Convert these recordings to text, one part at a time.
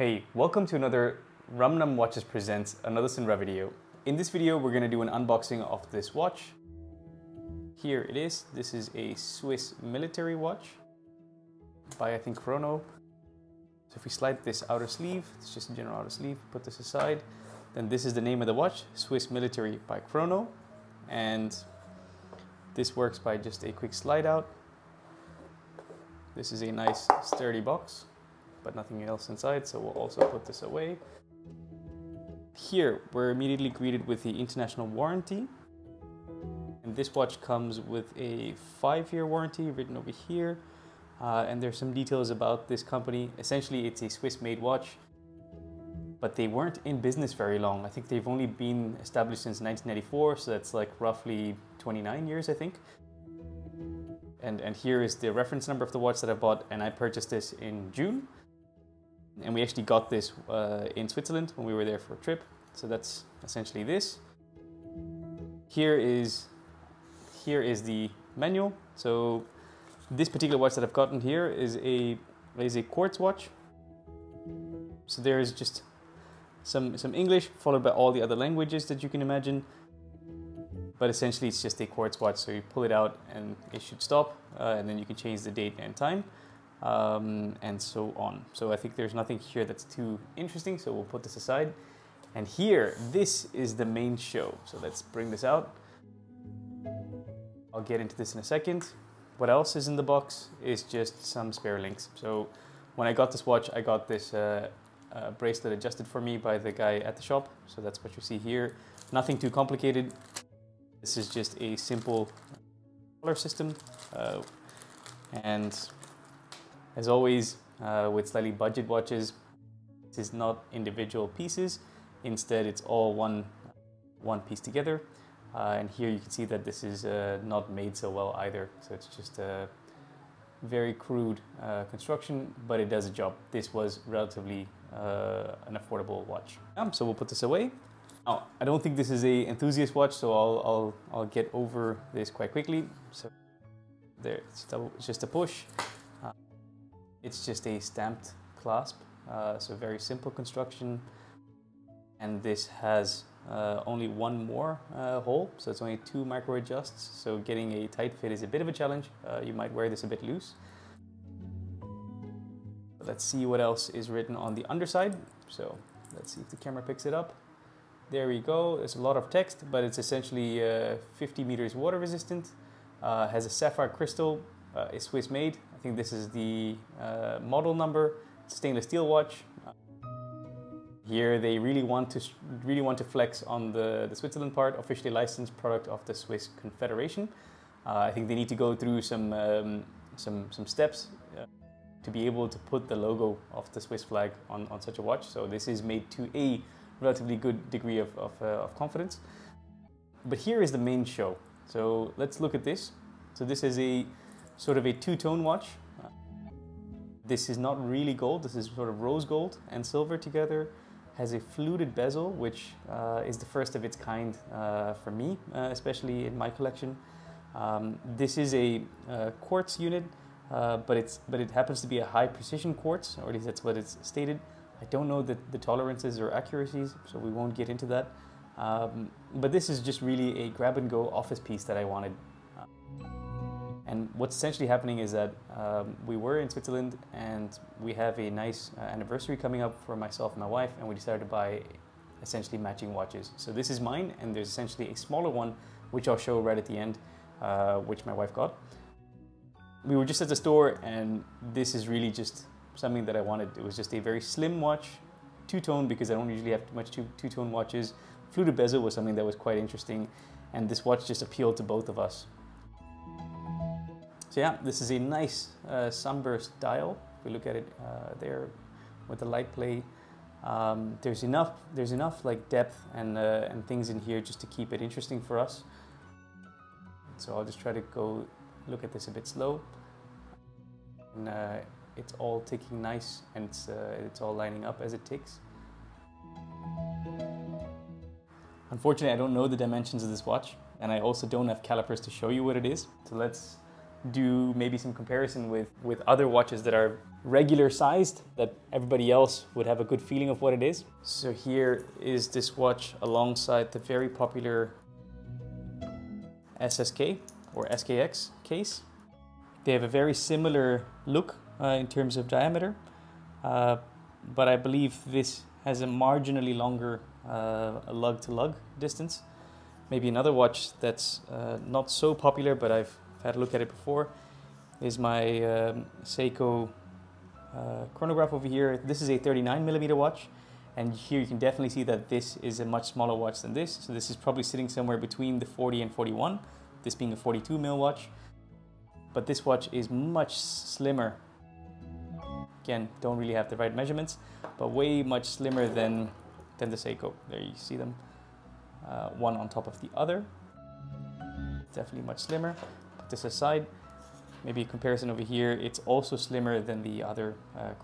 Hey, welcome to another Rumnum Watches Presents another Sinra video. In this video, we're going to do an unboxing of this watch. Here it is. This is a Swiss military watch by, I think, Chrono. So if we slide this outer sleeve, it's just a general outer sleeve, put this aside, then this is the name of the watch, Swiss Military by Chrono. And this works by just a quick slide out. This is a nice sturdy box, but nothing else inside, so we'll also put this away. Here, we're immediately greeted with the international warranty. And this watch comes with a 5-year warranty written over here. And there's some details about this company. Essentially, it's a Swiss-made watch, but they weren't in business very long. I think they've only been established since 1994, so that's like roughly 29 years, I think. And here is the reference number of the watch that I bought, and I purchased this in June. And we actually got this in Switzerland when we were there for a trip. So that's essentially this. Here is the manual. So this particular watch that I've gotten here is a Quartz watch. So there is just some English followed by all the other languages that you can imagine. But essentially it's just a Quartz watch. So you pull it out and it should stop, and then you can change the date and time. And so on. So I think there's nothing here that's too interesting, so we'll put this aside. And here, this is the main show. So let's bring this out. I'll get into this in a second. What else is in the box is just some spare links. So when I got this watch, I got this bracelet adjusted for me by the guy at the shop. So that's what you see here. Nothing too complicated. This is just a simple collar system. And as always, with slightly budget watches, this is not individual pieces. Instead, it's all one piece together. And here you can see that this is not made so well either. So it's just a very crude construction, but it does a job. This was relatively an affordable watch. So we'll put this away. Now, I don't think this is an enthusiast watch, so I'll get over this quite quickly. So there, it's just a push. It's just a stamped clasp, so very simple construction. And this has only one more hole, so it's only 2 micro adjusts. So getting a tight fit is a bit of a challenge. You might wear this a bit loose. But let's see what else is written on the underside. So let's see if the camera picks it up. There we go. There's a lot of text, but it's essentially 50 meters water resistant. Has a sapphire crystal. It's Swiss made. I think this is the model number. It's a stainless steel watch. Here they really want to flex on the Switzerland part, officially licensed product of the Swiss Confederation. I think they need to go through some steps to be able to put the logo of the Swiss flag on such a watch. So this is made to a relatively good degree of confidence. But here is the main show. So let's look at this. So this is a sort of a two-tone watch. This is not really gold. This is sort of rose gold and silver together. Has a fluted bezel, which is the first of its kind for me, especially in my collection. This is a quartz unit, but it happens to be a high precision quartz, or at least that's what it's stated. I don't know the tolerances or accuracies, so we won't get into that. But this is just really a grab-and-go office piece that I wanted. And what's essentially happening is that we were in Switzerland and we have a nice anniversary coming up for myself and my wife, and we decided to buy essentially matching watches. So this is mine, and there's essentially a smaller one, which I'll show right at the end, which my wife got. We were just at the store, and this is really just something that I wanted. It was just a very slim watch, two-tone, because I don't usually have too much two-tone watches. Fluted bezel was something that was quite interesting, and this watch just appealed to both of us. So yeah, this is a nice sunburst dial. If we look at it there with the light play, there's enough like depth and things in here just to keep it interesting for us. So I'll just try to go look at this a bit slow. And it's all ticking nice, and it's all lining up as it ticks. Unfortunately, I don't know the dimensions of this watch, and I also don't have calipers to show you what it is. So let's do maybe some comparison with other watches that are regular sized, that everybody else would have a good feeling of what it is. So here is this watch alongside the very popular SSK or SKX case. They have a very similar look in terms of diameter, but I believe this has a marginally longer lug-to-lug distance. Maybe another watch that's not so popular, but I've had a look at it before, is my Seiko chronograph over here. This is a 39mm watch, and here you can definitely see that this is a much smaller watch than this. So this is probably sitting somewhere between the 40 and 41, this being a 42mm watch. But this watch is much slimmer. Again, don't really have the right measurements, but way much slimmer than the Seiko. There you see them, one on top of the other. Definitely much slimmer. Put this aside. Maybe a comparison over here, it's also slimmer than the other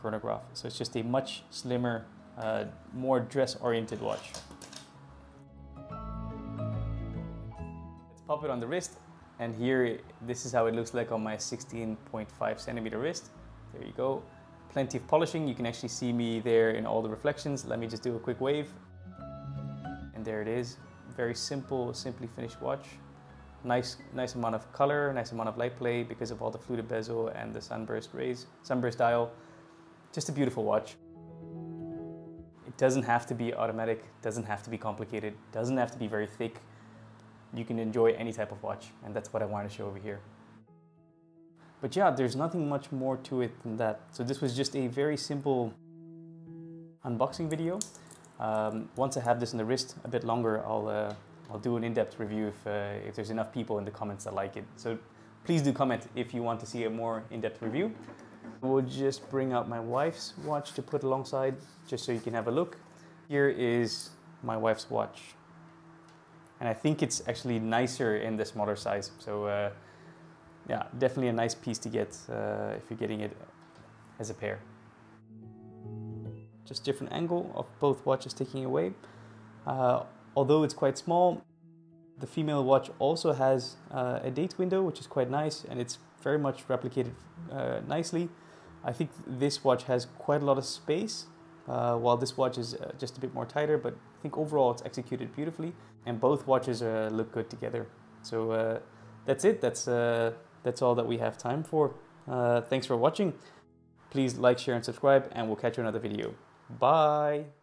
chronograph. So it's just a much slimmer, more dress-oriented watch. Let's pop it on the wrist. And here, this is how it looks like on my 16.5 centimeter wrist. There you go. Plenty of polishing. You can actually see me there in all the reflections. Let me just do a quick wave. And there it is. Very simple, simply finished watch. Nice amount of color, nice amount of light play because of all the fluted bezel and the sunburst rays, sunburst dial. Just a beautiful watch. It doesn't have to be automatic, doesn't have to be complicated, doesn't have to be very thick. You can enjoy any type of watch, and that's what I wanted to show over here. But yeah, there's nothing much more to it than that. So this was just a very simple unboxing video. Once I have this on the wrist a bit longer, I'll do an in-depth review if there's enough people in the comments that like it. So please do comment if you want to see a more in-depth review. We'll just bring out my wife's watch to put alongside, just so you can have a look. Here is my wife's watch. And I think it's actually nicer in the smaller size. So yeah, definitely a nice piece to get if you're getting it as a pair. Just different angle of both watches taking away. Although it's quite small, the female watch also has a date window, which is quite nice, and it's very much replicated nicely. I think this watch has quite a lot of space, while this watch is just a bit more tighter, but I think overall it's executed beautifully, and both watches look good together. So that's it. That's all that we have time for. Thanks for watching. Please like, share, and subscribe, and we'll catch you in another video. Bye!